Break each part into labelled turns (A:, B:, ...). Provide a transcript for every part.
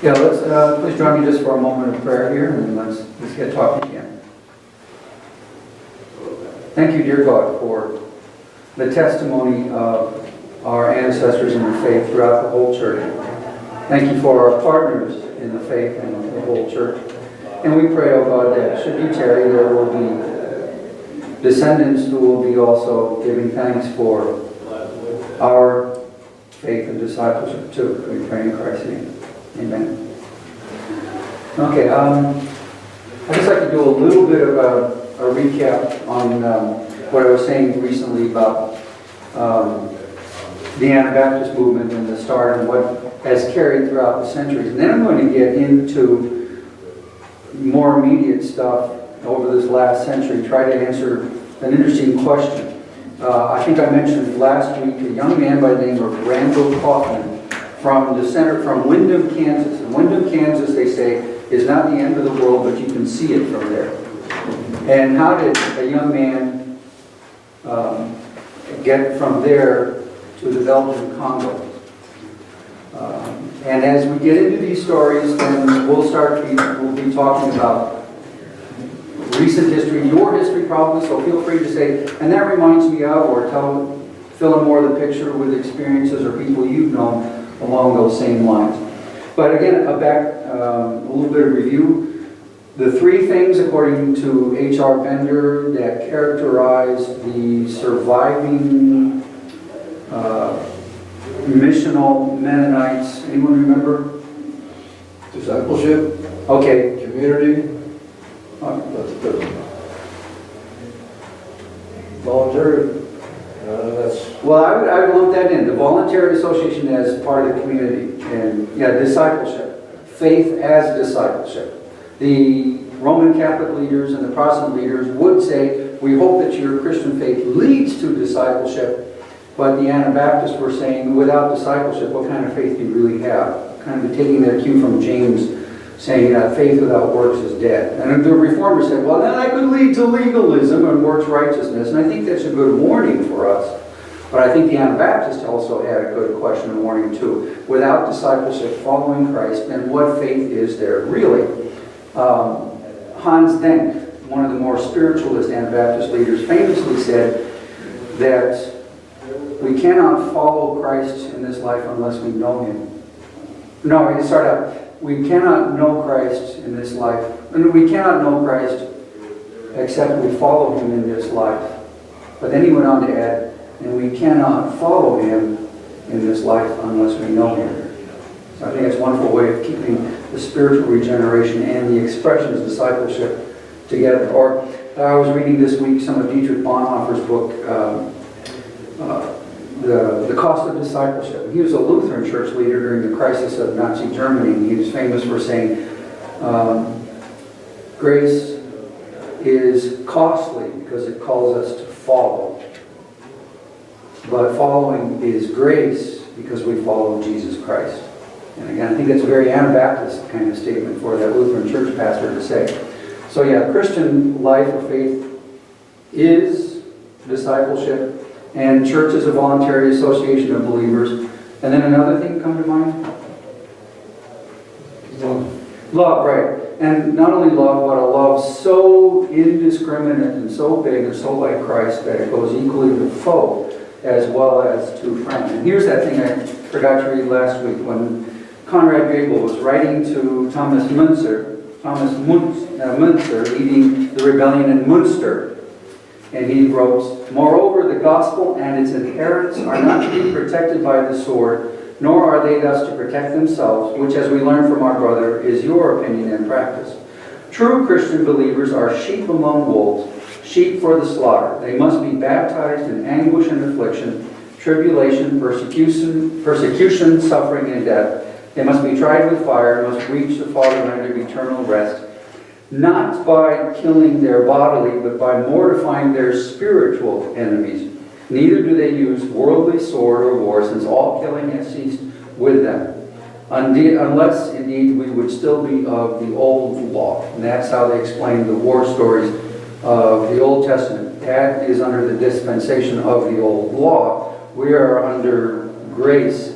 A: Yeah, please join me just for a moment of prayer here, and let's get talking again. Thank you, dear God, for the testimony of our ancestors in the faith throughout the whole church. Thank you for our partners in the faith and the whole church. And we pray, oh God, that should you tarry, there will be descendants who will be also giving thanks for our faith and discipleship too. We pray in Christ's name. Amen. Okay, I'd just like to do a little bit of a recap on what I was saying recently about the Anabaptist movement and the start and what has carried throughout the centuries. And then I'm going to get into more immediate stuff over this last century, try to answer an interesting question. I think I mentioned last week a young man by the name of Randall Kaufman from Windham, Kansas. And Windham, Kansas, they say, is not the end of the world, but you can see it from there. And how did a young man get from there to the Belgian Congo? And as we get into these stories, then we'll be talking about recent history, your history probably, so feel free to say, and that reminds me of, or fill in more of the picture with experiences or people you've known along those same lines. But again, a little bit of review. The three things, according to H.R. Bender, that characterize the surviving missional Mennonites. Anyone remember?
B: Discipleship,
A: Okay.
B: community, voluntary.
A: Well, I would lump that in. The voluntary association as part of the community. And yeah, discipleship. Faith as discipleship. The Roman Catholic leaders and the Protestant leaders would say, we hope that your Christian faith leads to discipleship. But the Anabaptists were saying, without discipleship, what kind of faith do you really have? Kind of taking their cue from James, saying that faith without works is dead. And the Reformers said, well, then that could lead to legalism and works righteousness. And I think that's a good warning for us. But I think the Anabaptists also had a good question and warning too. Without discipleship, following Christ, then what faith is there really? Hans Denk, one of the more spiritualist Anabaptist leaders, famously said that we cannot follow Christ in this life unless we know Him. No, he started out, we cannot know Christ in this life. And we cannot know Christ except we follow Him in this life. But then he went on to add, and we cannot follow Him in this life unless we know Him. So I think it's a wonderful way of keeping the spiritual regeneration and the expression of discipleship together. Or I was reading this week some of Dietrich Bonhoeffer's book, The Cost of Discipleship. He was a Lutheran church leader during the crisis of Nazi Germany. He was famous for saying, grace is costly because it calls us to follow. But following is grace because we follow Jesus Christ. And again, I think that's a very Anabaptist kind of statement for that Lutheran church pastor to say. So yeah, Christian life or faith is discipleship. And church is a voluntary association of believers. And then another thing come to mind? Love, right. And not only love, but a love so indiscriminate and so big and so like Christ that it goes equally to foe as well as to friend. And here's that thing I forgot to read last week when Conrad Gable was writing to Thomas Müntzer, leading the rebellion in Munster. And he wrote, moreover, the gospel and its adherents are not to be protected by the sword, nor are they thus to protect themselves, which, as we learn from our brother, is your opinion and practice. True Christian believers are sheep among wolves, sheep for the slaughter. They must be baptized in anguish and affliction, tribulation, persecution, suffering, and death. They must be tried with fire, must reach the fatherland of eternal rest, not by killing their bodily, but by mortifying their spiritual enemies. Neither do they use worldly sword or war, since all killing has ceased with them. Unless, indeed, we would still be of the old law. And that's how they explain the war stories of the Old Testament. That is under the dispensation of the old law. We are under grace.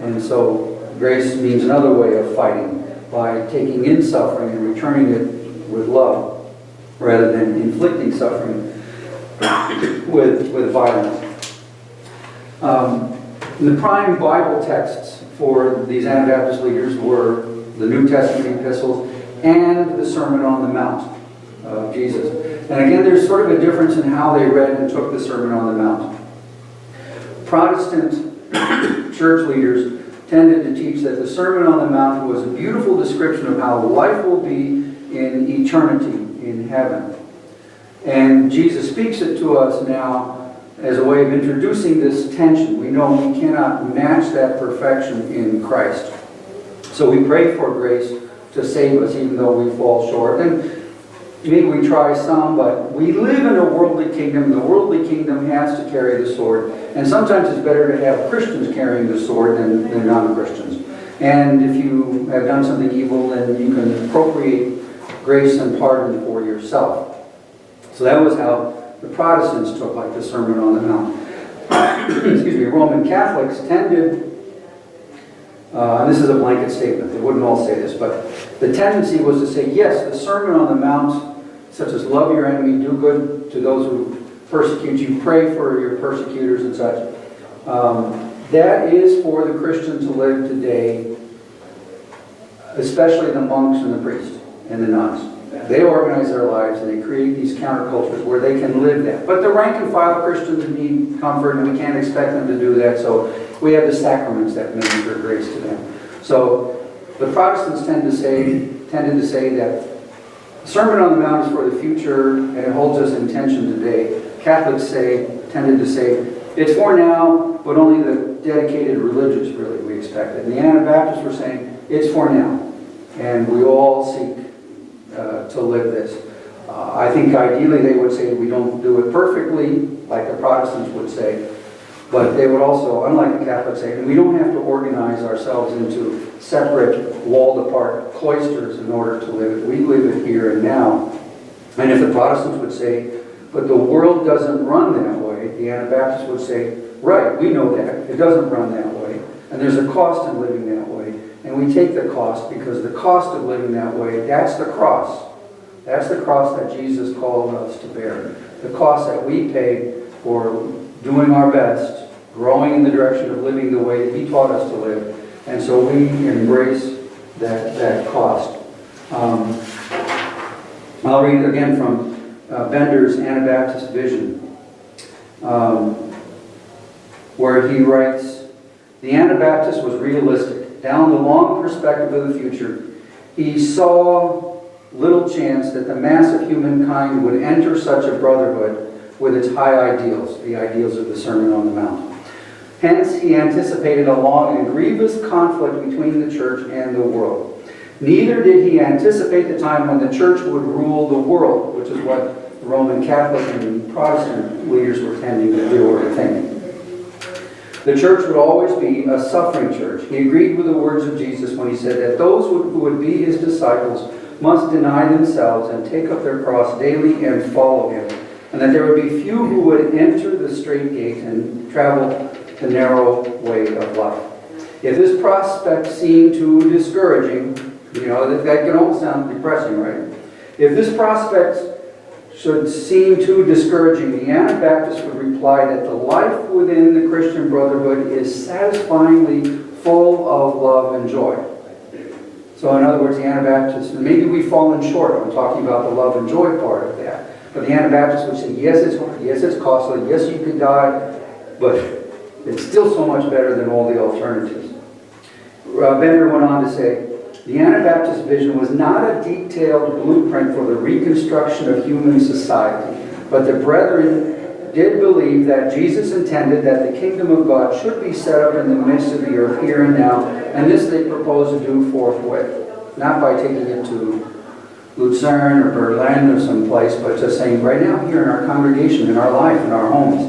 A: And so Grace means another way of fighting, by taking in suffering and returning it with love, rather than inflicting suffering with violence. The prime Bible texts for these Anabaptist leaders were the New Testament epistles and the Sermon on the Mount of Jesus. And again, there's sort of a difference in how they read and took the Sermon on the Mount. Protestant church leaders tended to teach that the Sermon on the Mount was a beautiful description of how life will be in eternity in heaven. And Jesus speaks it to us now as a way of introducing this tension. We know we cannot match that perfection in Christ. So we pray for grace to save us even though we fall short. And maybe we try some, but we live in a worldly kingdom. The worldly kingdom has to carry the sword. And sometimes it's better to have Christians carrying the sword than non-Christians. And if you have done something evil, then you can appropriate grace and pardon for yourself. So that was how the Protestants took like the Sermon on the Mount. Excuse me, Roman Catholics tended, and this is a blanket statement, they wouldn't all say this, but the tendency was to say, yes, the Sermon on the Mount, such as love your enemy, do good to those who persecute you, pray for your persecutors and such. That is for the Christian to live today, especially the monks and the priests and the nuns. They organize their lives and they create these countercultures where they can live that. But the rank and file Christians need comfort, and we can't expect them to do that, so we have the sacraments that minister grace to them. So the Protestants tended to say that the Sermon on the Mount is for the future and it holds us in tension today. Catholics tended to say it's for now, but only the dedicated religious really we expect it. And the Anabaptists were saying it's for now, and we all seek to live this. I think ideally they would say we don't do it perfectly, like the Protestants would say, but they would also, unlike the Catholics, say, and we don't have to organize ourselves into separate, walled-apart cloisters in order to live it. We live it here and now. And if the Protestants would say, but the world doesn't run that way, the Anabaptists would say, right, we know that. It doesn't run that way. And there's a cost in living that way. And we take the cost because the cost of living that way, that's the cross. That's the cross that Jesus called us to bear. The cost that we pay for doing our best, growing in the direction of living the way He taught us to live. And so we embrace that cost. I'll read again from Bender's Anabaptist Vision, where he writes, the Anabaptist was realistic. Down the long perspective of the future, he saw little chance that the mass of humankind would enter such a brotherhood with its high ideals, the ideals of the Sermon on the Mount. Hence, he anticipated a long and grievous conflict between the church and the world. Neither did he anticipate the time when the church would rule the world, which is what the Roman Catholic and Protestant leaders were tending to do or think. The church would always be a suffering church. He agreed with the words of Jesus when he said that those who would be his disciples must deny themselves and take up their cross daily and follow him, and that there would be few who would enter the straight gate and travel the narrow way of life. If this prospect seemed too discouraging, that can almost sound depressing, right? If this prospect should seem too discouraging, the Anabaptist would reply that the life within the Christian brotherhood is satisfyingly full of love and joy. So in other words, the Anabaptists, maybe we've fallen short. I'm talking about the love and joy part of that. But the Anabaptists would say, yes, it's hard, yes, it's costly, yes, you could die, but it's still so much better than all the alternatives. Bender went on to say, the Anabaptist vision was not a detailed blueprint for the reconstruction of human society, but the brethren did believe that Jesus intended that the kingdom of God should be set up in the midst of the earth here and now, and this they proposed to do forthwith, not by taking it to Lucerne or Berlin or someplace, but just saying right now here in our congregation, in our life, in our homes.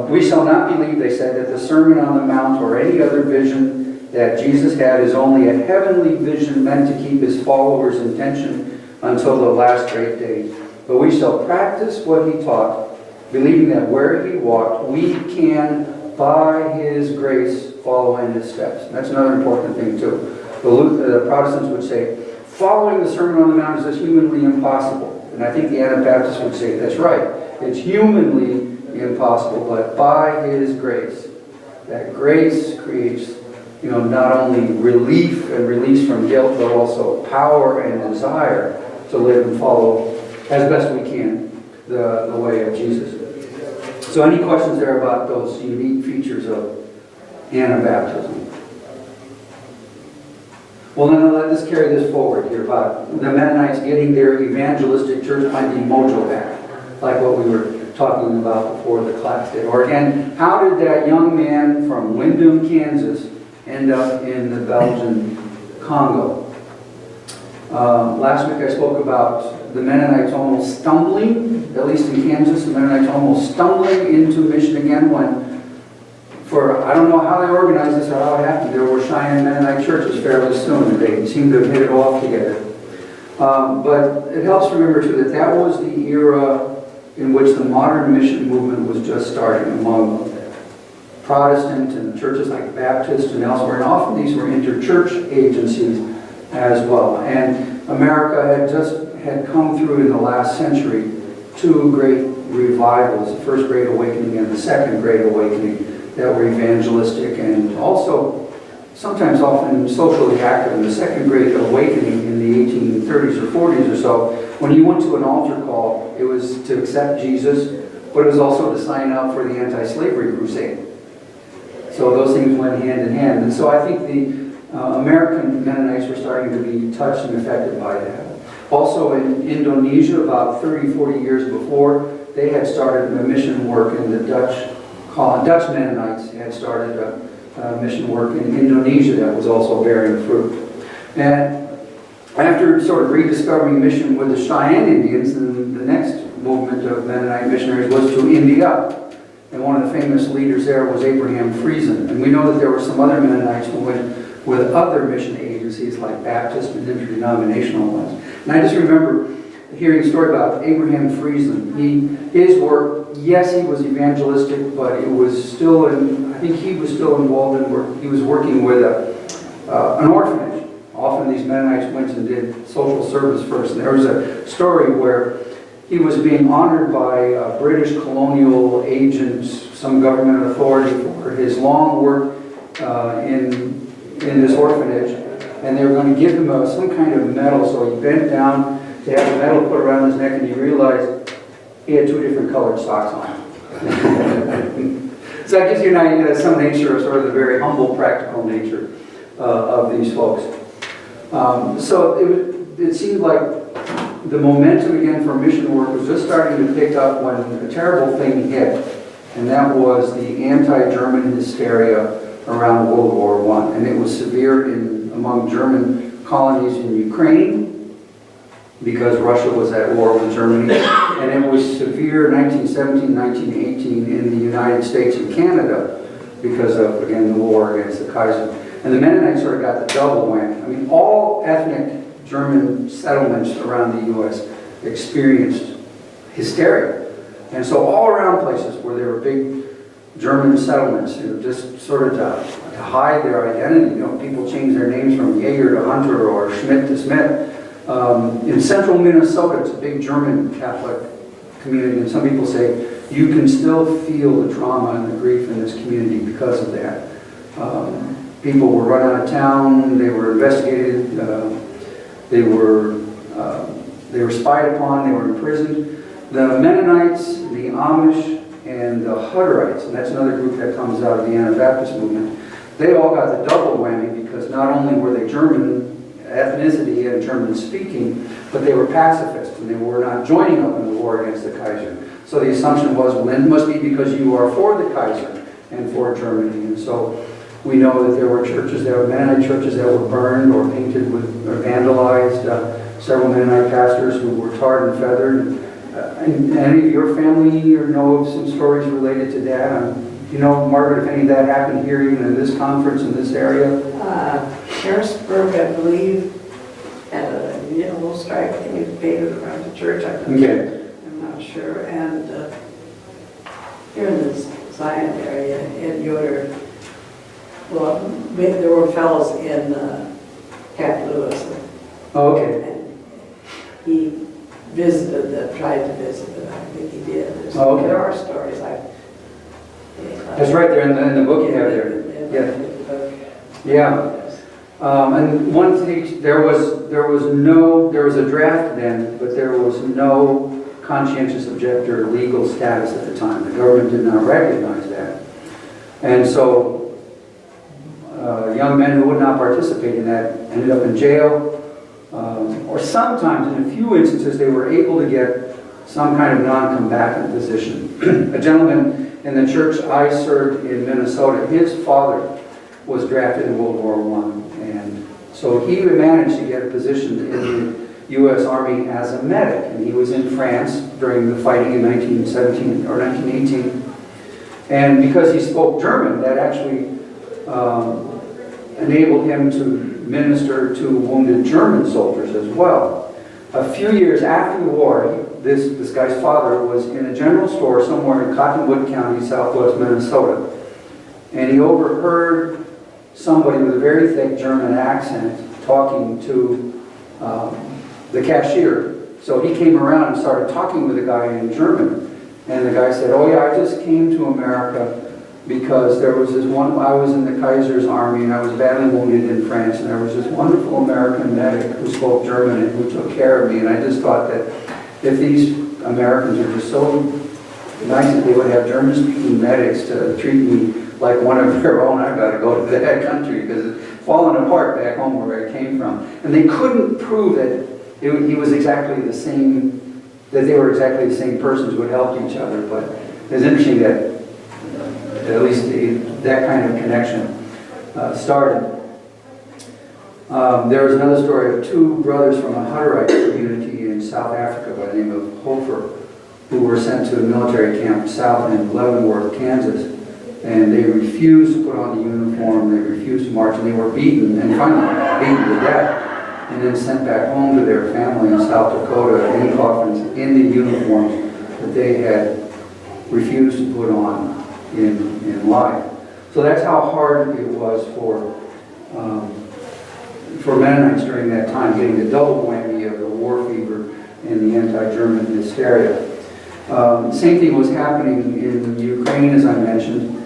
A: We shall not believe, they said, that the Sermon on the Mount or any other vision that Jesus had is only a heavenly vision meant to keep his followers in tension until the last great day. But we shall practice what he taught, believing that where he walked, we can, by his grace, follow in his steps. That's another important thing too. The Protestants would say, following the Sermon on the Mount is just humanly impossible. And I think the Anabaptists would say, that's right. It's humanly impossible, but by His grace. That grace creates, not only relief and release from guilt, but also power and desire to live and follow as best we can the way of Jesus. So any questions there about those unique features of Anabaptism? Well, then let us carry this forward here about the Mennonites getting their evangelistic church planting mojo back, like what we were talking about before the class did. Or again, how did that young man from Windham, Kansas end up in the Belgian Congo? Last week I spoke about the Mennonites almost stumbling, at least in Kansas, the Mennonites almost stumbling into mission again when, I don't know how they organized this or how it happened, there were Cheyenne Mennonite churches fairly soon, and they seemed to have hit it off together. But it helps remember too that was the era in which the modern mission movement was just starting among Protestant and churches like Baptist and elsewhere, and often these were interchurch agencies as well. And America had come through in the last century two great revivals, the First Great Awakening and the Second Great Awakening, that were evangelistic and also sometimes often socially active. In the Second Great Awakening in the 1830s or 40s or so, when you went to an altar call, it was to accept Jesus, but it was also to sign up for the anti-slavery crusade. So those things went hand in hand. And so I think the American Mennonites were starting to be touched and affected by that. Also in Indonesia, about 30, 40 years before, they had started a mission work in the Dutch Mennonites had started a mission work in Indonesia that was also bearing fruit. And after sort of rediscovering mission with the Cheyenne Indians, the next movement of Mennonite missionaries was to India. And one of the famous leaders there was Abraham Friesen. And we know that there were some other Mennonites who went with other mission agencies like Baptist and interdenominational ones. And I just remember hearing a story about Abraham Friesen. His work, yes, he was evangelistic, but it was still, I think he was still involved in work. He was working with an orphanage. Often these Mennonites went and did social service first. And there was a story where he was being honored by British colonial agents, some government authority, for his long work in this orphanage. And they were going to give him some kind of medal, so he bent down to have the medal put around his neck, and he realized he had two different colored socks on. So that gives you an idea of some nature of sort of the very humble, practical nature of these folks. So it seemed like the momentum again for mission work was just starting to pick up when a terrible thing hit, and that was the anti-German hysteria around World War I. And it was severe among German colonies in Ukraine, because Russia was at war with Germany, and it was severe 1917, 1918 in the United States and Canada because of, again, the war against the Kaiser. And the Mennonites sort of got the double whammy. I mean, all ethnic German settlements around the U.S. experienced hysteria. And so all around places where there were big German settlements, just sort of to hide their identity, people changed their names from Jaeger to Hunter or Schmidt to Smith. In central Minnesota, it's a big German Catholic community, and some people say you can still feel the trauma and the grief in this community because of that. People were run out of town, they were investigated, they were spied upon, they were imprisoned. The Mennonites, the Amish, and the Hutterites, and that's another group that comes out of the Anabaptist movement, they all got the double whammy because not only were they German ethnicity and German speaking, but they were pacifists and they were not joining up in the war against the Kaiser. So the assumption was, well, it must be because you are for the Kaiser and for Germany. And so we know that there were churches, there were Mennonite churches that were burned or painted with, or vandalized. Several Mennonite pastors who were tarred and feathered. And any of your family or know of some stories related to that? Margaret, if any of that happened here, even in this conference in this area?
C: Harrisburg, I believe, had a yellow stripe thing painted around the church. I'm not sure. And here in the Zion area, in Yoder, Well, there were fellows in Cap Lewis,
A: Oh, okay.
C: and he tried to visit it, I think he did.
A: Oh, okay.
C: There are stories
A: That's right there in the book you have there. Yeah. And one thing, there was a draft then, but there was no conscientious objector legal status at the time. The government did not recognize that. And so young men who would not participate in that ended up in jail, or sometimes in a few instances they were able to get some kind of non-combatant position. A gentleman in the church I served in Minnesota, his father was drafted in World War I, and so he managed to get a position in the U.S. Army as a medic, and he was in France during the fighting in 1917 or 1918. And because he spoke German, that actually enabled him to minister to wounded German soldiers as well. A few years after the war, this guy's father was in a general store somewhere in Cottonwood County, southwest Minnesota, and he overheard somebody with a very thick German accent talking to the cashier. So he came around and started talking with the guy in German. And the guy said, "Oh yeah, I just came to America because there was this one, I was in the Kaiser's army and I was badly wounded in France, and there was this wonderful American medic who spoke German and who took care of me. And I just thought that if these Americans are just so nice that they would have German-speaking medics to treat me like one of their own, I've got to go to that country because it's fallen apart back home where I came from." And they couldn't prove that he was exactly the same, that they were exactly the same persons who had helped each other. But it's interesting that at least that kind of connection started. There was another story of two brothers from a Hutterite community in South Africa by the name of Hofer, who were sent to a military camp south in Leavenworth, Kansas. And they refused to put on the uniform, they refused to march, and they were beaten, and finally beaten to death, and then sent back home to their family in South Dakota in coffins in the uniforms that they had refused to put on in life. So that's how hard it was for Mennonites during that time, getting the double whammy of the war fever and the anti-German hysteria. Same thing was happening in Ukraine, as I mentioned.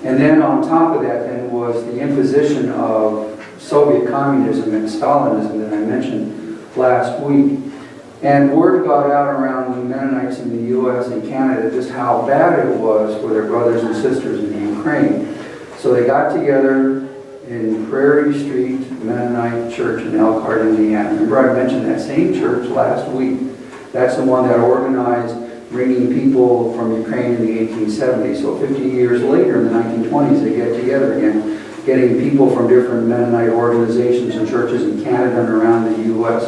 A: And then on top of that then was the imposition of Soviet communism and Stalinism that I mentioned last week. And word got out around the Mennonites in the U.S. and Canada just how bad it was for their brothers and sisters in the Ukraine. So they got together in Prairie Street Mennonite Church in Elkhart, Indiana. Remember I mentioned that same church last week. That's the one that organized bringing people from Ukraine in the 1870s. So 50 years later, in the 1920s, they get together again, getting people from different Mennonite organizations and churches in Canada and around the U.S.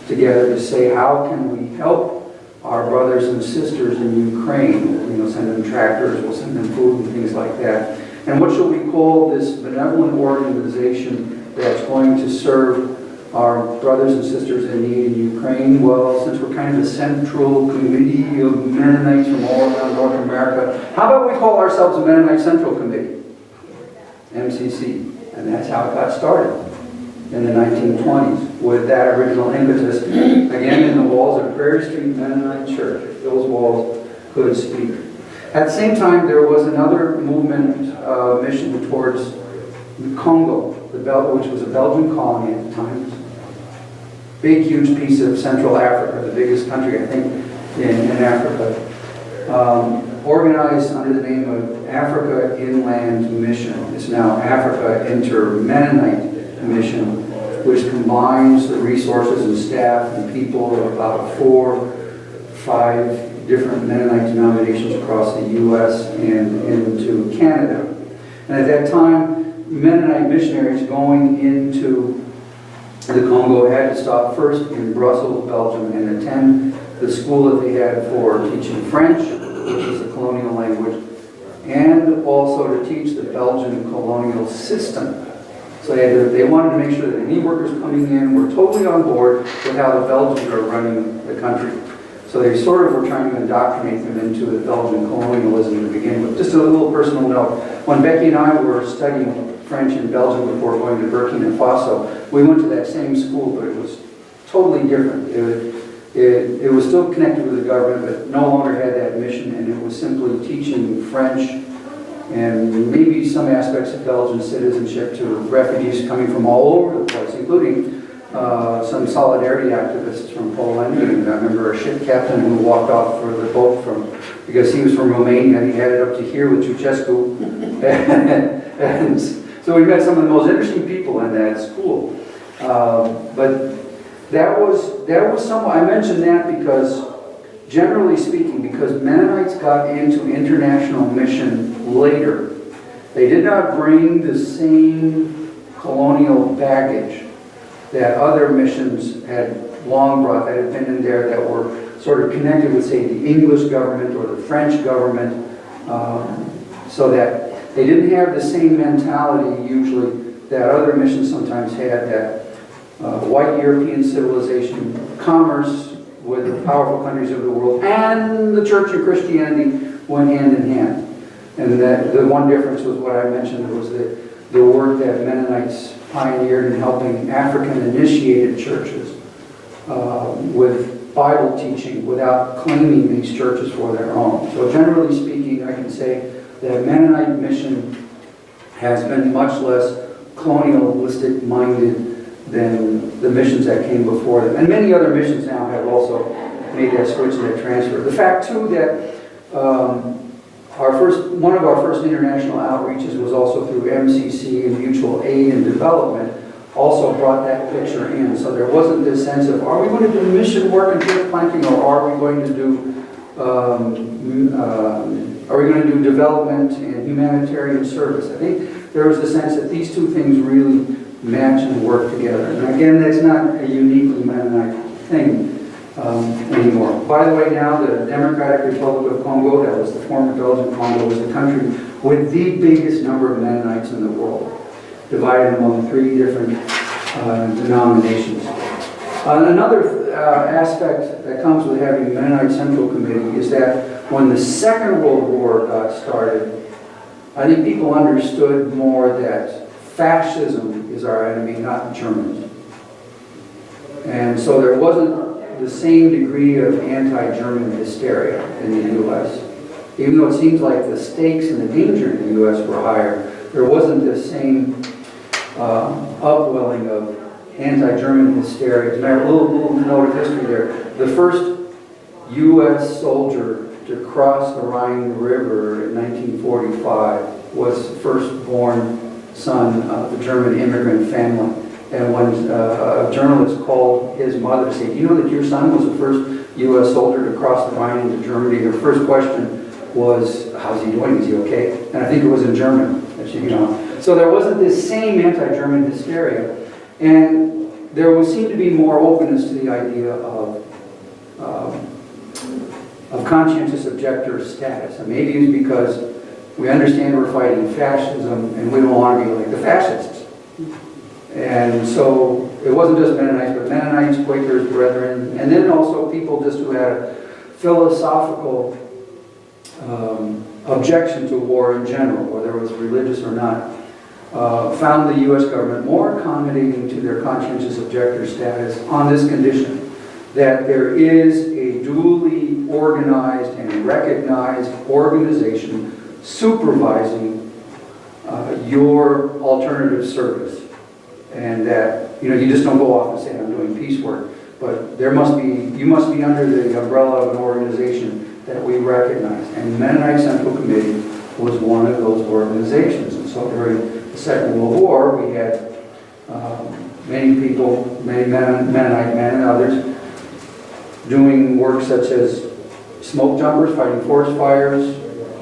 A: together to say, how can we help our brothers and sisters in Ukraine? We'll send them tractors, we'll send them food and things like that. And what shall we call this benevolent organization that's going to serve our brothers and sisters in need in Ukraine? Well, since we're kind of a central committee of Mennonites from all around North America, how about we call ourselves the Mennonite Central Committee, MCC? And that's how it got started in the 1920s with that original impetus, again in the walls of Prairie Street Mennonite Church. If those walls could speak. At the same time, there was another movement, mission towards the Congo, which was a Belgian colony at the time. Big, huge piece of Central Africa, the biggest country, I think, in Africa. Organized under the name of Africa Inland Mission. It's now Africa Inter-Mennonite Mission, which combines the resources and staff and people of about 4-5 different Mennonite denominations across the U.S. and into Canada. And at that time, Mennonite missionaries going into the Congo had to stop first in Brussels, Belgium, and attend the school that they had for teaching French, which is the colonial language, and also to teach the Belgian colonial system. So they wanted to make sure that any workers coming in were totally on board with how the Belgians are running the country. So they sort of were trying to indoctrinate them into the Belgian colonialism to begin with. Just a little personal note. When Becky and I were studying French in Belgium before going to Burkina Faso. We went to that same school, but it was totally different. It was still connected with the government, but no longer had that mission, and it was simply teaching French and maybe some aspects of Belgian citizenship to refugees coming from all over the place, including some solidarity activists from Poland. And I remember a ship captain who walked off for the boat because he was from Romania. He had it up to here with Ceausescu. And so we met some of the most interesting people in that school. But that was somewhat, I mentioned that because, generally speaking, because Mennonites got into international mission later, they did not bring the same colonial baggage that other missions had long brought, that had been in there, that were sort of connected with, say, the English government or the French government, so that they didn't have the same mentality usually that other missions sometimes had, that white European civilization, commerce with the powerful countries of the world, and the church and Christianity went hand in hand. And that the one difference was what I mentioned, was the work that Mennonites pioneered in helping African-initiated churches with Bible teaching without claiming these churches for their own. So generally speaking, I can say that Mennonite mission has been much less colonialistic-minded than the missions that came before them. And many other missions now have also made that switch and that transfer. The fact, too, that one of our first international outreaches was also through MCC and Mutual Aid and Development, also brought that picture in. So there wasn't this sense of, are we going to do mission work and church planting, or are we going to do development and humanitarian service? I think there was the sense that these two things really match and work together. And again, that's not a uniquely Mennonite thing anymore. By the way, now the Democratic Republic of Congo, that was the former Belgian Congo, was the country with the biggest number of Mennonites in the world, divided among 3 different denominations. Another aspect that comes with having the Mennonite Central Committee is that when the Second World War got started, I think people understood more that fascism is our enemy, not the Germans. And so there wasn't the same degree of anti-German hysteria in the U.S. Even though it seems like the stakes and the danger in the U.S. were higher, there wasn't the same upwelling of anti-German hysteria. As a matter of little note of history there, the first U.S. soldier to cross the Rhine River in 1945 was the firstborn son of the German immigrant family. And when a journalist called his mother to say, "Do you know that your son was the first U.S. soldier to cross the Rhine into Germany?" her first question was, "How's he doing? Is he okay?" And I think it was in German. So there wasn't this same anti-German hysteria. And there seemed to be more openness to the idea of conscientious objector status. And maybe it's because we understand we're fighting fascism and we don't want to be like the fascists. And so it wasn't just Mennonites, but Mennonites, Quakers, Brethren, and then also people just who had a philosophical objection to war in general, whether it was religious or not, found the U.S. government more accommodating to their conscientious objector status on this condition, that there is a duly organized and recognized organization supervising your alternative service. And that, you just don't go off and say, "I'm doing peace work," but you must be under the umbrella of an organization that we recognize. And Mennonite Central Committee was one of those organizations. And so during the Second World War, we had many people, many Mennonite men and others, doing work such as smoke jumpers, fighting forest fires,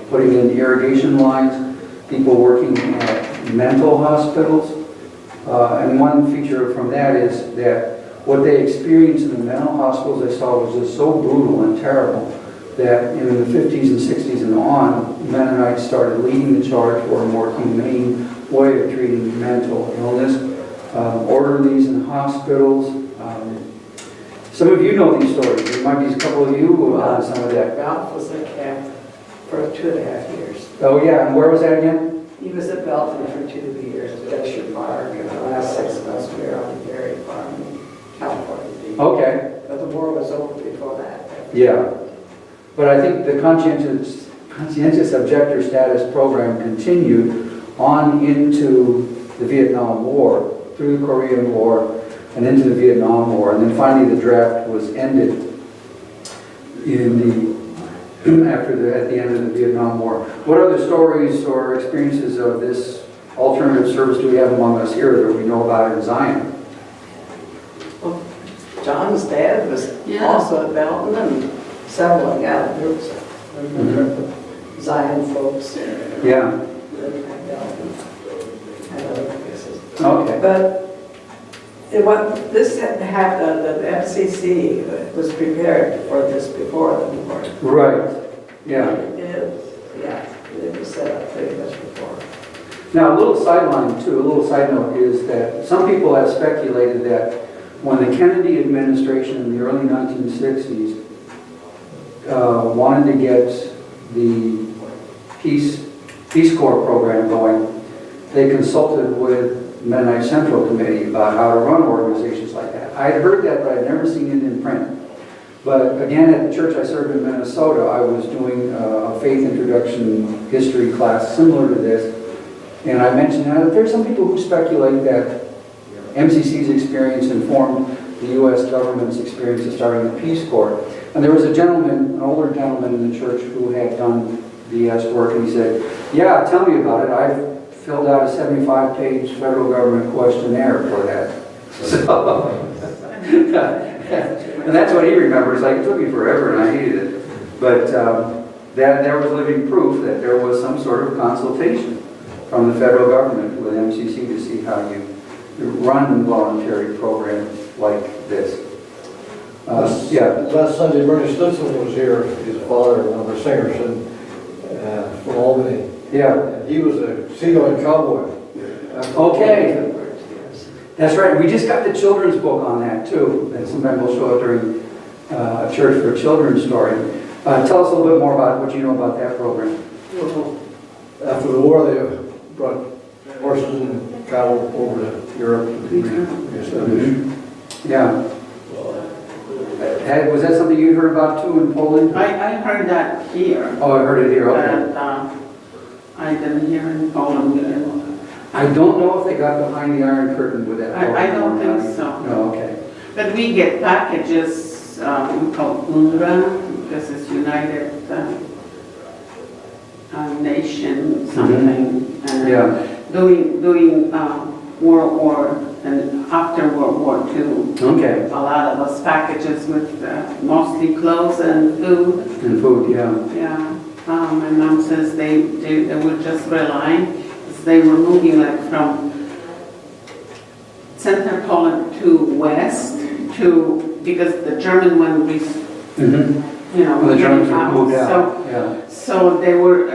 A: putting in irrigation lines, people working at mental hospitals. And one feature from that is that what they experienced in the mental hospitals they saw was just so brutal and terrible that in the 50s and 60s and on, Mennonites started leading the charge for a more humane way of treating mental illness. Orderlies in hospitals. Some of you know these stories. There might be a couple of you who have done some of that.
C: Ralph was a camp for 2.5 years.
A: Oh yeah, and where was that again?
C: He was at Belton for 2 years, Glacier Park, and the last 6 months we were on the dairy farm in California.
A: Okay,
C: But the war was over before that.
A: yeah. But I think the conscientious objector status program continued on into the Vietnam War, through the Korean War, and into the Vietnam War. And then finally the draft was ended at the end of the Vietnam War. What other stories or experiences of this alternative service do we have among us here that we know about in Zion?
C: Well, John's dad was
D: Yeah.
C: also at Belton, and several young groups. I remember the Zion folks
A: Yeah,
C: living at Belton and other places.
A: okay.
C: But this had happened, the FCC was prepared for this before the war.
A: Right, yeah.
C: It is, yeah, it was set up pretty much before.
A: Now, a little sideline too, a little side note is that some people have speculated that when the Kennedy administration in the early 1960s wanted to get the Peace Corps program going, they consulted with Mennonite Central Committee about how to run organizations like that. I had heard that, but I'd never seen it in print. But again, at the church I served in Minnesota, I was doing a faith introduction history class similar to this. And I mentioned that there's some people who speculate that MCC's experience informed the U.S. government's experience of starting the Peace Corps. And there was a gentleman, an older gentleman in the church who had done BS work, and he said, yeah, tell me about it. I've filled out a 75-page federal government questionnaire for that. So, and that's what he remembers. Like, it took me forever, and I hated it. But there was living proof that there was some sort of consultation from the federal government with MCC to see how you run voluntary programs like this. Yeah.
B: Last Sunday, Bernie Stutzel was here. His father, one of our singers, from Albany.
A: Yeah.
B: And he was a seagoing cowboy.
A: Okay. That's right. We just got the children's book on that too. And sometimes we'll show it during a Church for Children story. Tell us a little bit more about what you know about that program.
B: Well, after the war, they brought horses and cattle over to Europe to reestablish.
A: Yeah. Was that something you heard about too in Poland?
D: I heard that here.
A: Oh, I heard it here. Okay.
D: But I didn't hear in Poland.
A: I don't know if they got behind the Iron Curtain with that.
D: I don't
A: program.
D: think so.
A: No, okay.
D: But we get packages, we call UNRWA, because it's United Nation something. And
A: Yeah.
D: doing World War and after World War II.
A: Okay.
D: A lot of those packages with mostly clothes and food.
A: And food, yeah.
D: Yeah. My mom says they were just relying. They were moving like from center Poland to west because the German one was,
A: Mm-hmm.
D: you know,
A: Well, the Germans
D: getting
A: were
D: out.
A: moved
D: So,
A: out. Yeah.
D: so they were,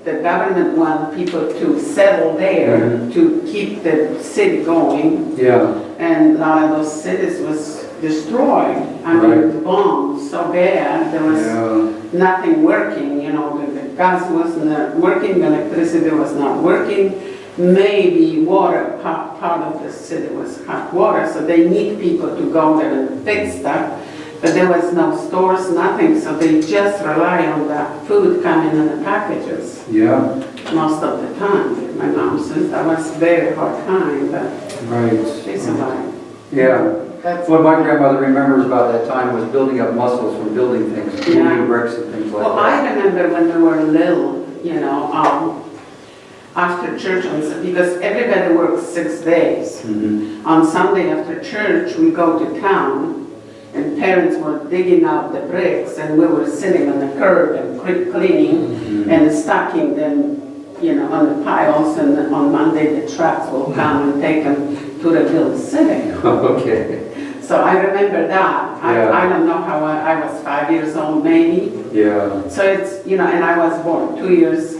D: the government wanted people to settle there
A: Mhm.
D: to keep the city going.
A: Yeah.
D: And a lot of those cities was destroyed. I mean,
A: Right.
D: bombed so bad, there was
A: Yeah.
D: nothing working, you know, the gas was not working, the electricity was not working, maybe water, part of the city was hot water, so they need people to go there and fix stuff, but there was no stores, nothing, so they just rely on the food coming in the packages
A: Yeah.
D: most of the time. My mom says that was a very hard time, but
A: Right.
D: she survived.
A: Yeah.
D: That's
A: What my grandmother remembers about that time was building up muscles from building things,
D: Yeah.
A: moving bricks and things like
D: Well,
A: that.
D: I remember when we were little, you know, after church, because everybody works 6 days.
A: Mhm.
D: On Sunday after church, we go to town, and parents were digging out the bricks, and we were sitting on the curb and cleaning
A: Mhm.
D: and stacking them, you know, on the piles, and on Monday the trucks will come and take them to the little city.
A: Okay.
D: So I remember that.
A: Yeah.
D: I don't know how I was 5 years old maybe.
A: Yeah.
D: So it's, you know, and I was born 2 years,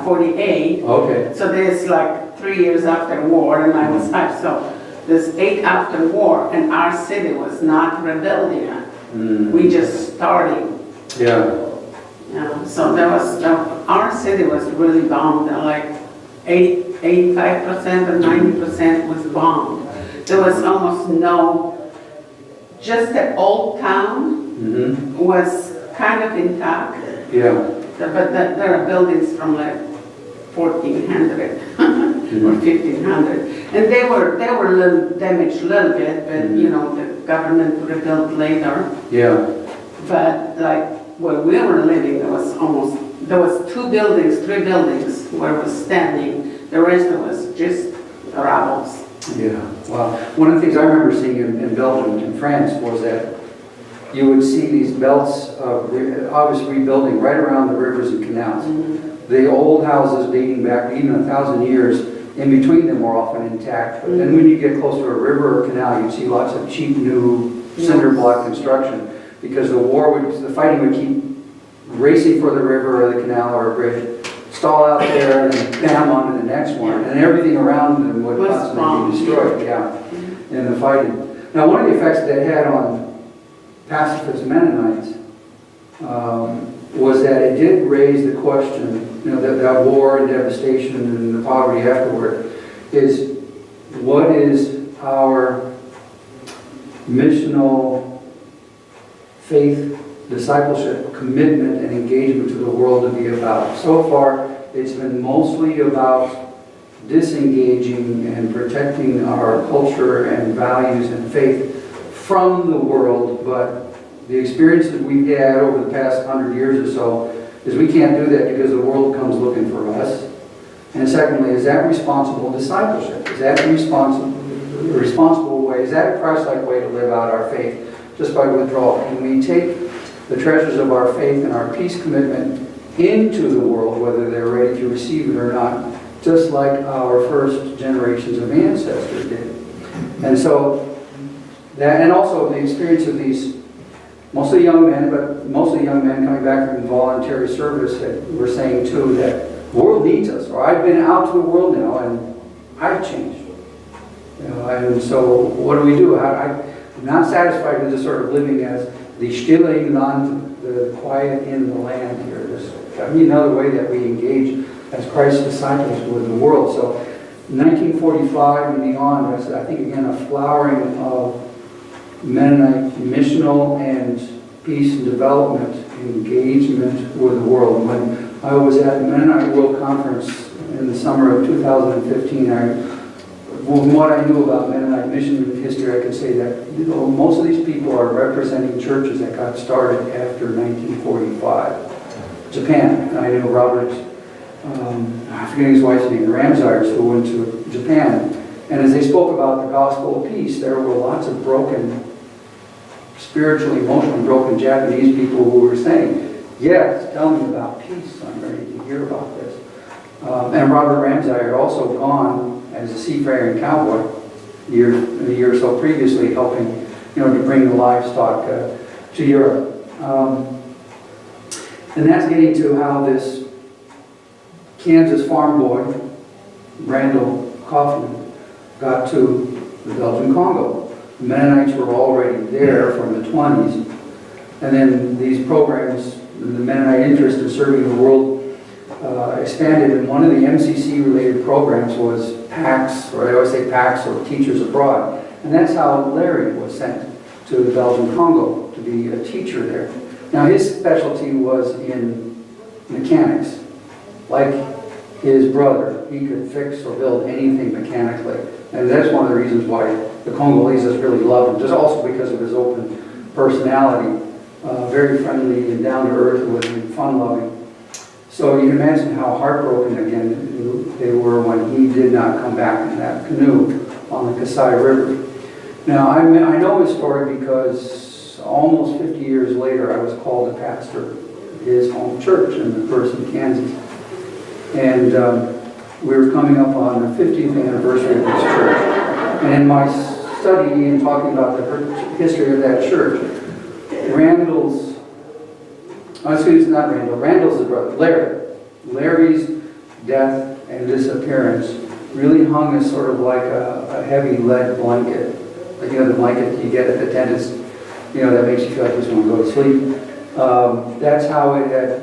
D: 48.
A: Okay.
D: So there's like 3 years after war and I was 5. So there's 8 after war and our city was not rebuilt yet.
A: Mm.
D: We just starting.
A: Yeah.
D: Yeah, so there was, our city was really bombed, like 85% or 90% was bombed. There was almost no, just the old town
A: Mm-hmm.
D: was kind of intact,
A: Yeah.
D: but there are buildings from like 1400 or 1500. And they were a little damaged a little bit, but you know, the government rebuilt later.
A: Yeah.
D: But like where we were living, there was 3 buildings where it was standing. The rest was just rubbles.
A: Yeah. Wow. One of the things I remember seeing in Belgium and France was that you would see these belts of obviously rebuilding right around the rivers and canals. The old houses dating back even 1,000 years, in between them were often intact. But then when you get close to a river or canal, you'd see lots of cheap new cinder block construction because the fighting would keep racing for the river or the canal or a bridge, stall out there, and then bam onto the next one, and everything around them would constantly be destroyed. Yeah, in the fighting. Now, one of the effects that had on pacifist Mennonites was that it did raise the question, you know, that war and devastation and the poverty afterward, is what is our missional faith, discipleship, commitment, and engagement to the world to be about? So far, it's been mostly about disengaging and protecting our culture and values and faith from the world, but the experience that we've had over the past 100 years or so is we can't do that because the world comes looking for us. And secondly, is that responsible discipleship? Is that a responsible way? Is that a Christ-like way to live out our faith just by withdrawal? Can we take the treasures of our faith and our peace commitment into the world, whether they're ready to receive it or not, just like our first generations of ancestors did? And so, that, and also the experience of these mostly young men, but mostly young men coming back from voluntary service that were saying too that the world needs us, or I've been out to the world now and I've changed. You know, and so what do we do? I'm not satisfied with just sort of living as the stilling Land, the quiet in the land here. There's got to be another way that we engage as Christ's disciples with the world. So 1945 and beyond was, I think, again, a flowering of Mennonite missional and peace and development engagement with the world. When I was at the Mennonite World Conference in the summer of 2015, from what I knew about Mennonite mission history, I can say that, you know, most of these people are representing churches that got started after 1945. Japan, I knew Robert, I forget his wife's name, the Ramsayers, who went to Japan. And as they spoke about the gospel of peace, there were lots of broken, spiritually, emotionally broken Japanese people who were saying, yes, tell me about peace, I'm ready to hear about this. And Robert Ramsayer had also gone as a seafaring cowboy a year or so previously, helping, you know, to bring the livestock to Europe. And that's getting to how this Kansas farm boy, Randall Kaufman, got to the Belgian Congo. The Mennonites were already there from the 20s. And then these programs, the Mennonite interest in serving the world expanded. And one of the MCC-related programs was PAX, or I always say PAX, or Teachers Abroad. And that's how Larry was sent to the Belgian Congo to be a teacher there. Now his specialty was in mechanics. Like his brother, he could fix or build anything mechanically. And that's one of the reasons why the Congolese really loved him, just also because of his open personality, very friendly and down to earth and fun-loving. So you can imagine how heartbroken again they were when he did not come back in that canoe on the Kasai River. Now I know his story because almost 50 years later I was called to pastor his home church in the Person, Kansas. And we were coming up on the 50th anniversary of this church. And in my study and talking about the history of that church, Randall's the brother, Larry's death and disappearance really hung as sort of like a heavy lead blanket. Like, you know, the blanket you get at the dentist, you know, that makes you feel like you just want to go to sleep. That's how it had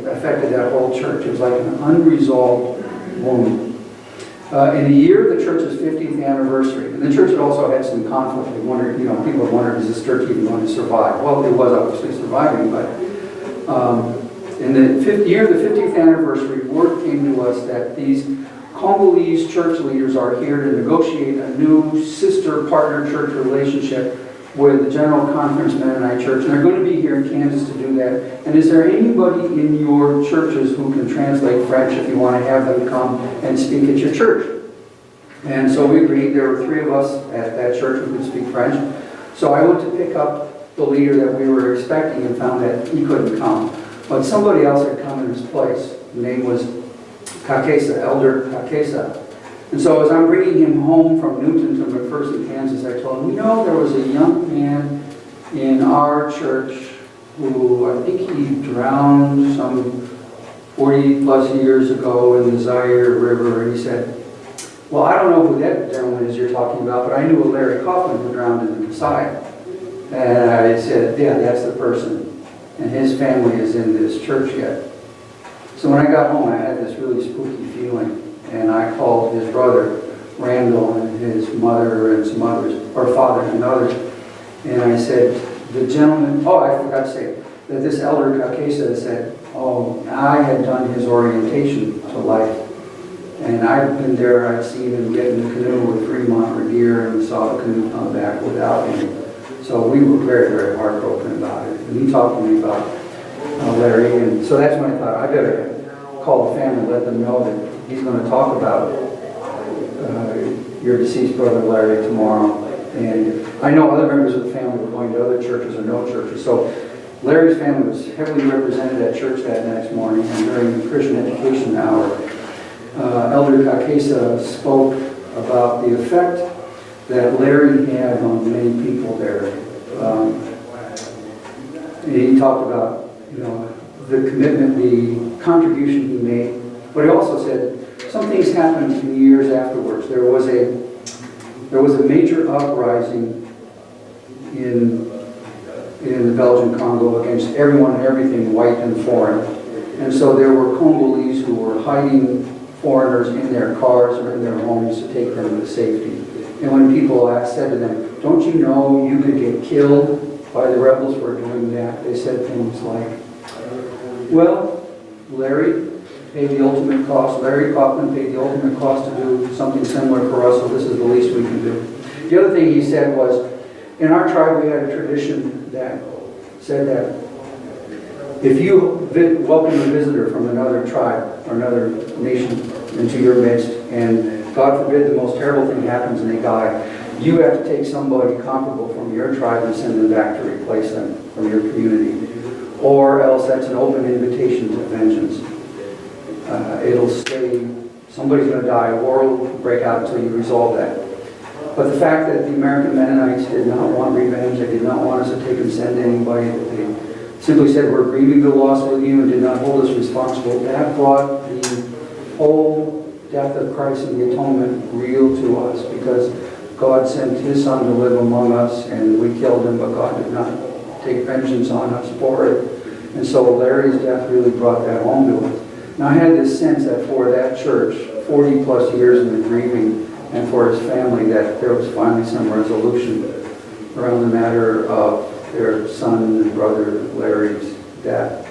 A: affected that whole church. It was like an unresolved wound. In the year of the church's 50th anniversary, and the church had also had some conflict. They wondered, people wondered, is this church even going to survive? Well, it was obviously surviving, but in the year of the 50th anniversary, word came to us that these Congolese church leaders are here to negotiate a new sister partner church relationship with the General Conference Mennonite Church, and they're going to be here in Kansas to do that. And is there anybody in your churches who can translate French if you want to have them come and speak at your church? And so we agreed. There were 3 of us at that church who could speak French. So I went to pick up the leader that we were expecting and found that he couldn't come. But somebody else had come in his place. The name was Kakesa, Elder Kakesa. And so as I'm bringing him home from Newton to McPherson, Kansas, I told him, there was a young man in our church who I think he drowned some 40 plus years ago in the Zaire River. And he said, well, I don't know who that gentleman is you're talking about, but I knew a Larry Kaufman who drowned in the Messiah. And I said, yeah, that's the person. And his family is in this church yet. So when I got home, I had this really spooky feeling. And I called his brother, Randall, and his mother and some others, or father and others. And I said, the gentleman, I forgot to say, that this elder Kakesa said, I had done his orientation to life. And I've been there, I'd seen him get in the canoe with Fremont Revere and saw the canoe come back without him. So we were very, very heartbroken about it. And he talked to me about Larry, and so that's when I thought, I better call the family, let them know that he's going to talk about your deceased brother Larry tomorrow. And I know other members of the family were going to other churches or no churches. So Larry's family was heavily represented at church that next morning, and during the Christian education hour, Elder Kakesa spoke about the effect that Larry had on many people there. He talked about, the commitment, the contribution he made. But he also said some things happened in the years afterwards. There was a major uprising in the Belgian Congo against everyone and everything white and foreign. And so there were Congolese who were hiding foreigners in their cars or in their homes to take them to safety. And when people said to them, don't you know you could get killed by the rebels for doing that? They said things like, well, Larry paid the ultimate cost. Larry Kaufman paid the ultimate cost to do something similar for us, so this is the least we can do. The other thing he said was, in our tribe we had a tradition that said that if you welcome a visitor from another tribe or another nation into your midst, and God forbid the most terrible thing happens and they die, you have to take somebody comparable from your tribe and send them back to replace them from your community. Or else that's an open invitation to vengeance. It'll stay, somebody's going to die, a war will break out until you resolve that. But the fact that the American Mennonites did not want revenge, they did not want us to take and send anybody, they simply said we're grieving the loss with you and did not hold us responsible, that brought the whole death of Christ and the atonement real to us, because God sent his son to live among us and we killed him, but God did not take vengeance on us for it. And so Larry's death really brought that home to us. Now I had this sense that for that church, 40 plus years in the grieving, and for his family, that there was finally some resolution around the matter of their son and brother Larry's death.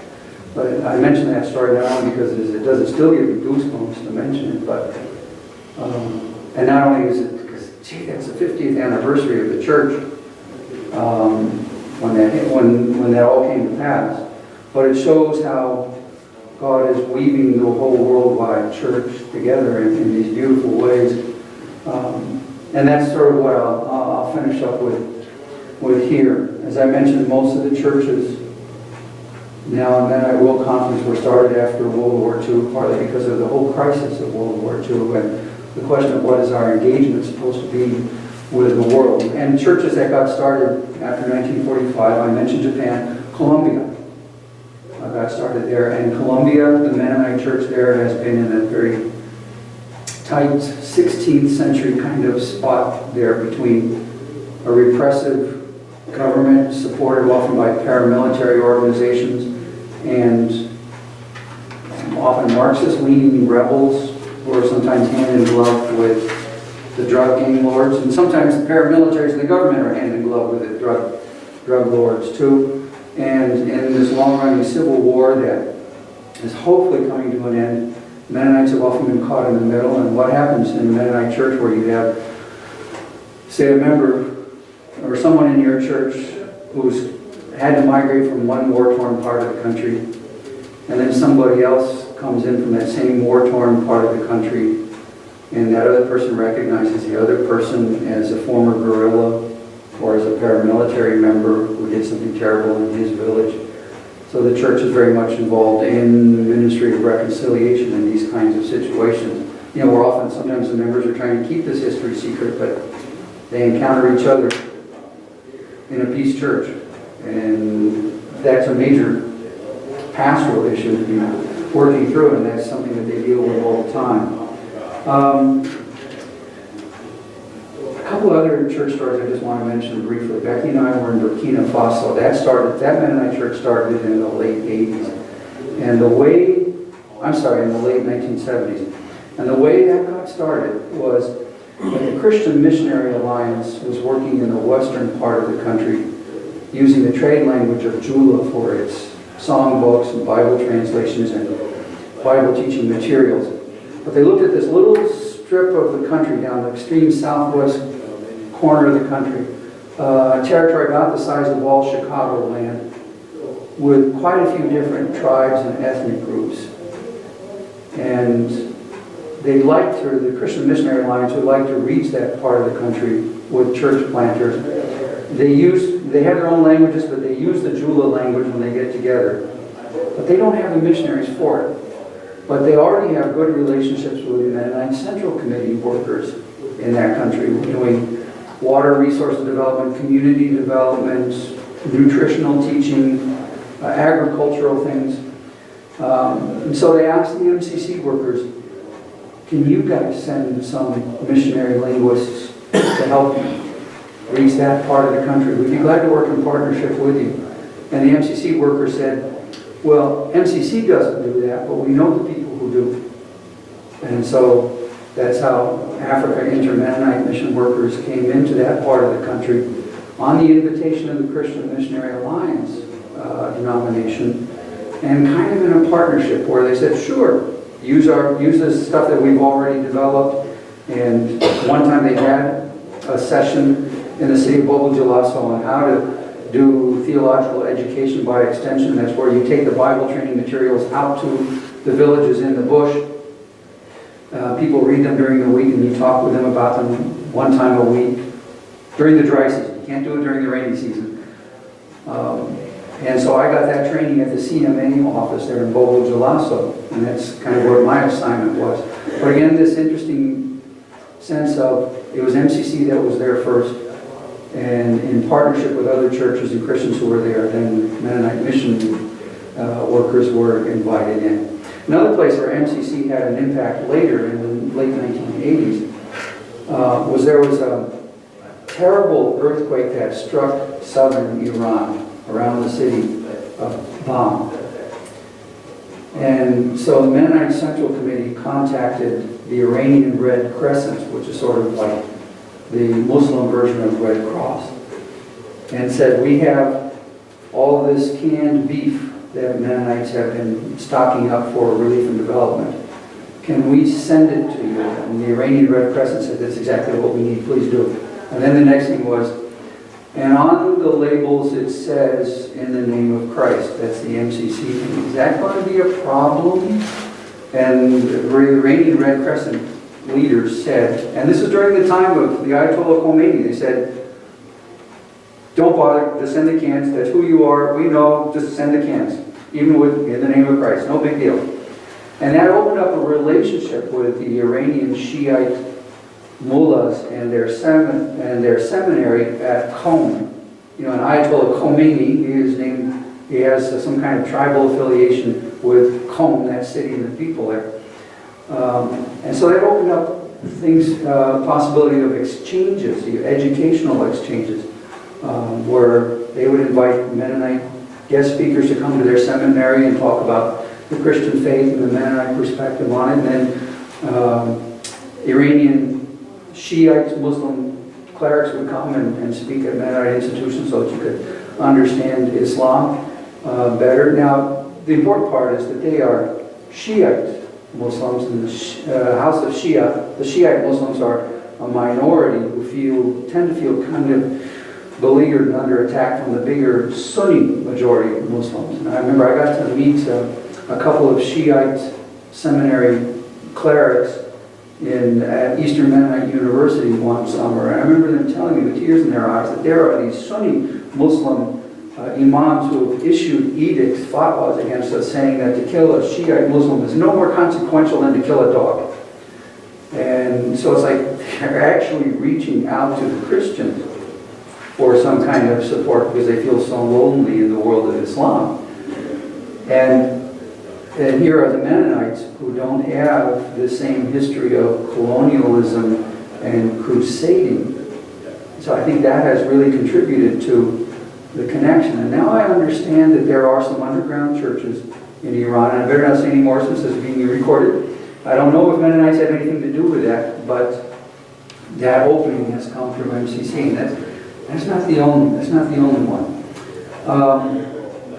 A: But I mention that story not only because it doesn't still give me goosebumps to mention it, but and not only is it because, gee, that's the 50th anniversary of the church when that all came to pass, but it shows how God is weaving the whole worldwide church together in these beautiful ways. And that's sort of what I'll finish up with here. As I mentioned, most of the churches now and then at World Conference were started after World War II, partly because of the whole crisis of World War II and the question of what is our engagement supposed to be with the world. And churches that got started after 1945, I mentioned Japan, Colombia. Got started there, and Colombia, the Mennonite church there has been in a very tight 16th century kind of spot there between a repressive government, supported often by paramilitary organizations, and often Marxist-leaning rebels who are sometimes hand in glove with the drug gang lords, and sometimes the paramilitaries and the government are hand in glove with the drug lords too. And in this long-running civil war that is hopefully coming to an end, Mennonites have often been caught in the middle. And what happens in a Mennonite church where you have, say, a member or someone in your church who's had to migrate from one war-torn part of the country, and then somebody else comes in from that same war-torn part of the country, and that other person recognizes the other person as a former guerrilla or as a paramilitary member who did something terrible in his village. So the church is very much involved in the ministry of reconciliation in these kinds of situations. You know, we're often, sometimes the members are trying to keep this history secret, but they encounter each other in a peace church. And that's a major pastoral issue to be working through, and that's something that they deal with all the time. A couple other church stories I just want to mention briefly. Becky and I were in Burkina Faso. That Mennonite church started in the late 80s. And the late 1970s. And the way that got started was that the Christian Missionary Alliance was working in the western part of the country using the trade language of Jula for its songbooks and Bible translations and Bible teaching materials. But they looked at this little strip of the country down the extreme southwest corner of the country, territory about the size of all Chicagoland, with quite a few different tribes and ethnic groups. And the Christian Missionary Alliance would like to reach that part of the country with church planters. They have their own languages, but they use the Jula language when they get together. But they don't have the missionaries for it. But they already have good relationships with the Mennonite Central Committee workers in that country, doing water resource development, community development, nutritional teaching, agricultural things. And so they asked the MCC workers, can you guys send some missionary linguists to help reach that part of the country? We'd be glad to work in partnership with you. And the MCC workers said, well, MCC doesn't do that, but we know the people who do. And so that's how Africa Inter-Mennonite mission workers came into that part of the country on the invitation of the Christian Missionary Alliance denomination, and kind of in a partnership where they said, sure, use this stuff that we've already developed. And one time they had a session in the city of Bobo Dioulasso on how to do theological education by extension. That's where you take the Bible training materials out to the villages in the bush. People read them during the week and you talk with them about them one time a week during the dry season. You can't do it during the rainy season. And so I got that training at the CMA office there in Bobo Dioulasso, and that's kind of what my assignment was. But again, this interesting sense of it was MCC that was there first, and in partnership with other churches and Christians who were there, then Mennonite mission workers were invited in. Another place where MCC had an impact later in the late 1980s was there was a terrible earthquake that struck southern Iran around the city of Bam. And so the Mennonite Central Committee contacted the Iranian Red Crescent, which is sort of like the Muslim version of Red Cross, and said, we have all this canned beef that Mennonites have been stocking up for relief and development. Can we send it to you? And the Iranian Red Crescent said, that's exactly what we need, please do. And then the next thing was, and on the labels it says, in the name of Christ. That's the MCC. Is that going to be a problem? And the Iranian Red Crescent leaders said, and this is during the time of the Ayatollah Khomeini, they said, don't bother, just send the cans, that's who you are, we know, just send the cans, even in the name of Christ, no big deal. And that opened up a relationship with the Iranian Shiite mullahs and their seminary at Qom. You know, and Ayatollah Khomeini, he has some kind of tribal affiliation with Qom, that city, and the people there. And so that opened up things, possibility of exchanges, educational exchanges. where they would invite Mennonite guest speakers to come to their seminary and talk about the Christian faith and the Mennonite perspective on it. And then Iranian Shiite Muslim clerics would come and speak at Mennonite institutions so that you could understand Islam better. Now, the important part is that they are Shiite Muslims in the House of Shia. The Shiite Muslims are a minority who tend to feel kind of beleaguered and under attack from the bigger Sunni majority of Muslims. And I remember I got to meet a couple of Shiite seminary clerics at Eastern Mennonite University one summer. And I remember them telling me with tears in their eyes that there are these Sunni Muslim imams who have issued edicts, fatwas against us, saying that to kill a Shiite Muslim is no more consequential than to kill a dog. And so it's like they're actually reaching out to the Christians for some kind of support because they feel so lonely in the world of Islam. And here are the Mennonites who don't have the same history of colonialism and crusading. So I think that has really contributed to the connection. And now I understand that there are some underground churches in Iran, and I better not say any more since this is being recorded. I don't know if Mennonites have anything to do with that, but that opening has come from MCC, and that's not the only one.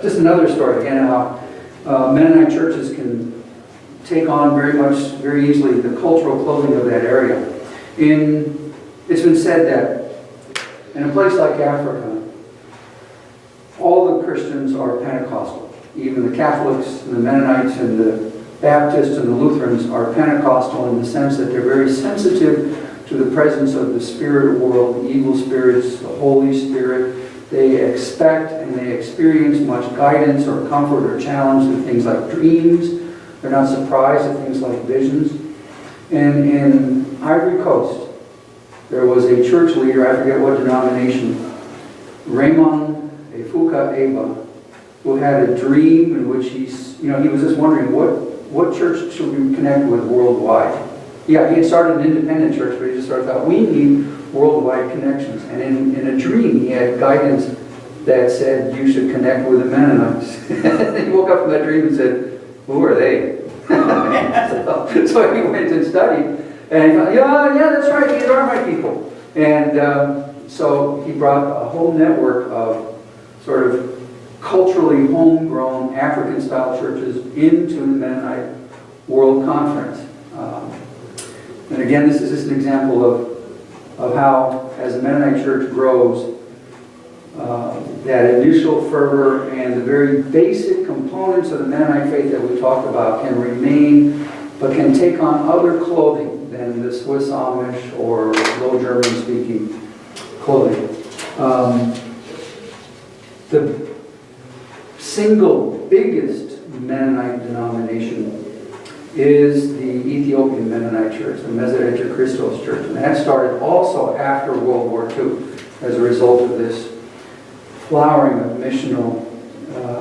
A: Just another story again, how Mennonite churches can take on very easily the cultural clothing of that area. It's been said that in a place like Africa, all the Christians are Pentecostal. Even the Catholics and the Mennonites and the Baptists and the Lutherans are Pentecostal in the sense that they're very sensitive to the presence of the spirit world, the evil spirits, the Holy Spirit. They expect and they experience much guidance or comfort or challenge through things like dreams. They're not surprised at things like visions. And in Ivory Coast, there was a church leader, I forget what denomination, Raymond Efuka Eba, who had a dream in which he was just wondering what church should we connect with worldwide. Yeah, he had started an independent church, but he just sort of thought, we need worldwide connections. And in a dream, he had guidance that said, you should connect with the Mennonites. He woke up from that dream and said, who are they? So he went and studied, and he thought, yeah, that's right, these are my people. And so he brought a whole network of sort of culturally homegrown African-style churches into the Mennonite World Conference. And again, this is just an example of how, as the Mennonite church grows, that initial fervor and the very basic components of the Mennonite faith that we talked about can remain, but can take on other clothing than the Swiss Amish or Low German-speaking clothing. The single biggest Mennonite denomination is the Ethiopian Mennonite Church, the Mesedetia Christos Church. And that started also after World War II as a result of this flowering of missional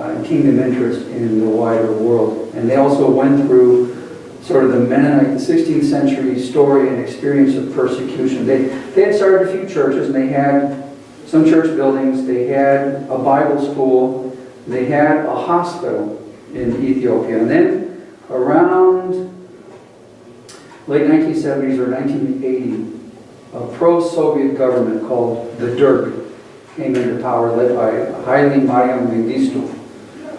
A: and kingdom interest in the wider world. And they also went through sort of the Mennonite 16th century story and experience of persecution. They had started a few churches, and they had some church buildings, they had a Bible school, they had a hospital in Ethiopia. And then around late 1970s or 1980, a pro-Soviet government called the Derg came into power, led by Haile Mariam Mengistu.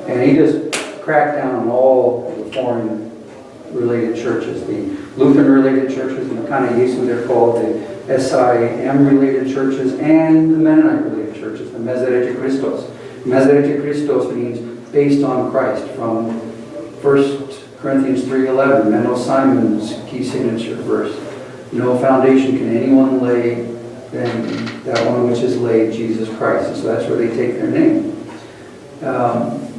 A: And he just cracked down on all the foreign-related churches, the Lutheran-related churches, the Makana Yesu they're called, the SIM-related churches, and the Mennonite-related churches, the Mesedetia Christos. Mesedetia Christos means based on Christ, from 1 Corinthians 3:11, Menno Simon's key signature verse. No foundation can anyone lay than that one which is laid, Jesus Christ. And so that's where they take their name.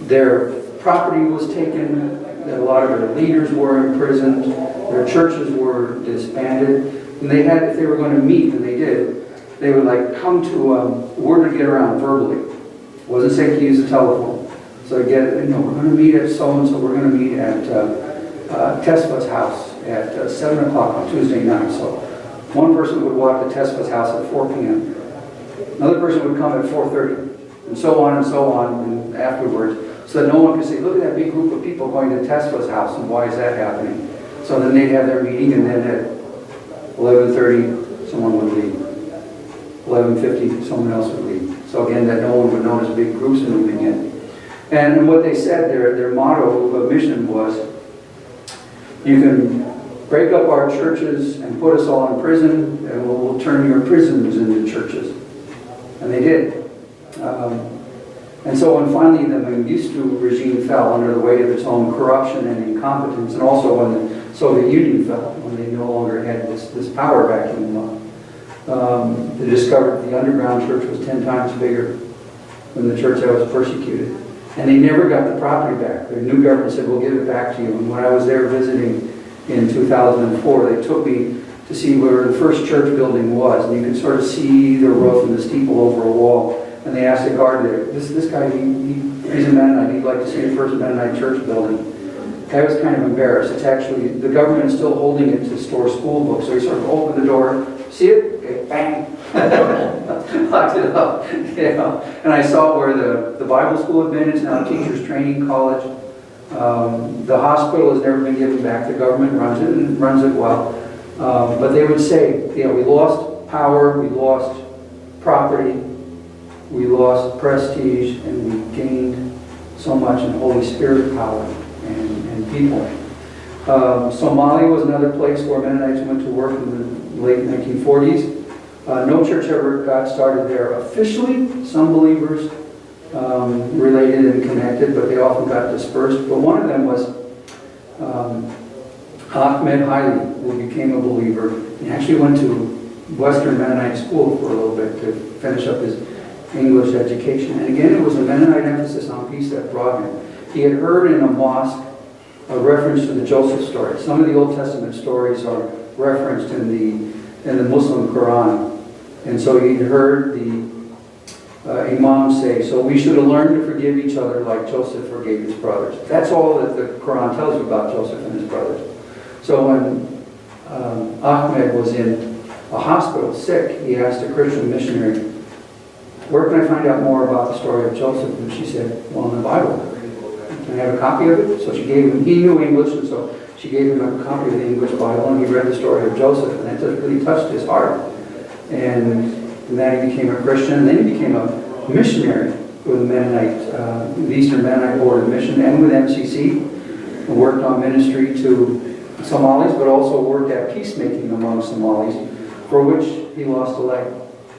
A: Their property was taken. A lot of their leaders were imprisoned. Their churches were disbanded. And they had, if they were going to meet, and they did, they would like come to a word to get around verbally. It wasn't safe to use the telephone. So we're going to meet at so-and-so. We're going to meet at Tesfa's house at 7 o'clock on Tuesday night. So one person would walk to Tesfa's house at 4 p.m. Another person would come at 4:30, and so on and so on, and afterwards, so that no one could say, look at that big group of people going to Tesla's house, and why is that happening? So then they'd have their meeting, and then at 11:30, someone would leave. 11:50, someone else would leave. So again, that no one would notice big groups moving in. And what they said, their motto of mission was, you can break up our churches and put us all in prison, and we'll turn your prisons into churches. And they did. And so when finally the Mengistu regime fell under the weight of its own corruption and incompetence, and also when the Soviet Union fell, when they no longer had this power vacuum, they discovered the underground church was 10 times bigger than the church that was persecuted. And they never got the property back. The new government said, we'll give it back to you. And when I was there visiting in 2004, they took me to see where the first church building was. And you could sort of see the roof and the steeple over a wall. And they asked the guard there, this guy, he's a Mennonite, he'd like to see the first Mennonite church building. I was kind of embarrassed. It's actually, the government is still holding it to store school books. So he sort of opened the door, see it? Okay, bang. Locked it up. And I saw where the Bible school had been. It's now a teacher's training college. The hospital has never been given back. The government runs it and runs it well. But they would say, we lost power, we lost property, we lost prestige, and we gained so much in Holy Spirit power and people. Somalia was another place where Mennonites went to work in the late 1940s. No church ever got started there officially. Some believers related and connected, but they often got dispersed. But one of them was Ahmed Haile, who became a believer. He actually went to Western Mennonite school for a little bit to finish up his English education. And again, it was a Mennonite emphasis on peace that brought him. He had heard in a mosque a reference to the Joseph story. Some of the Old Testament stories are referenced in the Muslim Quran. And so he'd heard the Imam say, so we should have learned to forgive each other like Joseph forgave his brothers. That's all that the Quran tells you about Joseph and his brothers. So when Ahmed was in a hospital sick, he asked a Christian missionary, where can I find out more about the story of Joseph? And she said, well, in the Bible. Can I have a copy of it? So she gave him, he knew English, and so she gave him a copy of the English Bible, and he read the story of Joseph, and that just really touched his heart. And then he became a Christian, and then he became a missionary with the Mennonite, the Eastern Mennonite Board of Mission, and with MCC, and worked on ministry to Somalis, but also worked at peacemaking among Somalis, for which he lost a leg.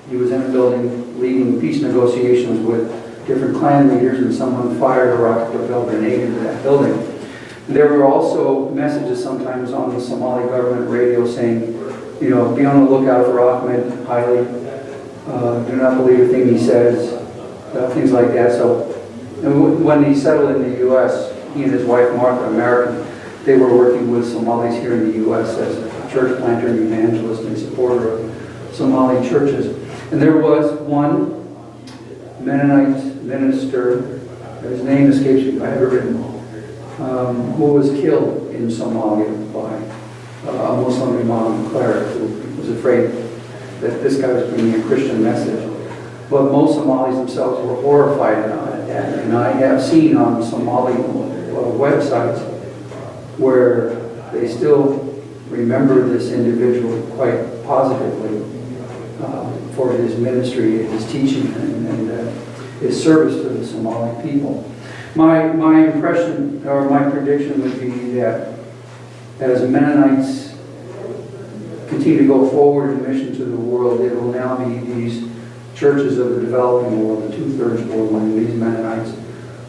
A: He was in a building leading peace negotiations with different clan leaders, and someone fired a rocket propelled grenade into that building. There were also messages sometimes on the Somali government radio saying, be on the lookout for Ahmed Haile. Do not believe a thing he says, things like that. So when he settled in the U.S., he and his wife Martha, American, they were working with Somalis here in the U.S. as a church planter and evangelist and supporter of Somali churches. And there was one Mennonite minister, his name escapes me, I have it written, who was killed in Somalia by a Muslim Imam cleric who was afraid that this guy was bringing a Christian message. But most Somalis themselves were horrified at that. And I have seen on Somali websites where they still remember this individual quite positively for his ministry, his teaching, and his service to the Somali people. My impression, or my prediction would be that as Mennonites continue to go forward in mission to the world, it will now be these churches of the developing world, the two-thirds world, and these Mennonites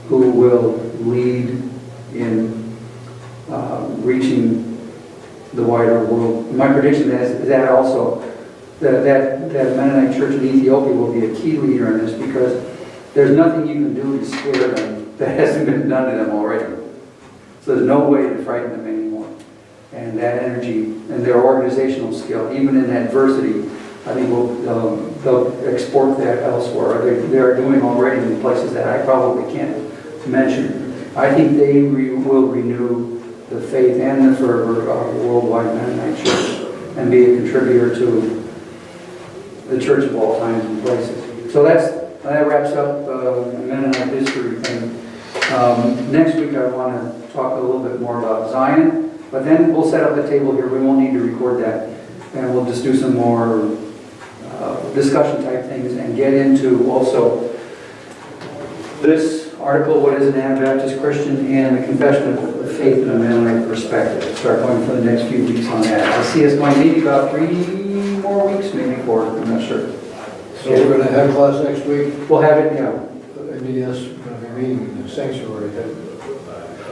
A: who will lead in reaching the wider world. My prediction is that also that Mennonite church in Ethiopia will be a key leader in this, because there's nothing you can do to scare them that hasn't been done to them already. So there's no way to frighten them anymore. And that energy and their organizational skill, even in adversity, I think they'll export that elsewhere. They are doing already in places that I probably can't mention. I think they will renew the faith and the fervor of the worldwide Mennonite church and be a contributor to the church of all times and places. So that wraps up Mennonite history thing. Next week, I want to talk a little bit more about Zion, but then we'll set up the table here. We won't need to record that. And we'll just do some more discussion type things and get into also this article, what is an Anabaptist Christian, and the confession of the faith in a Mennonite perspective. Start going for the next few weeks on that. I see us going maybe about 3 more weeks, maybe 4, I'm not sure.
B: So we're going to have class next week.
A: We'll have it, yeah.
B: MDS going to be meeting in the sanctuary.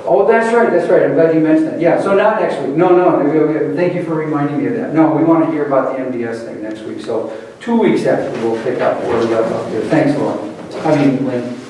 A: Oh, that's right, I'm glad you mentioned that. Yeah, so not next week. No, thank you for reminding me of that. No, we want to hear about the MDS thing next week. So 2 weeks after, we'll pick up where we left off here. Thanks, Lauren. I mean, Lynn.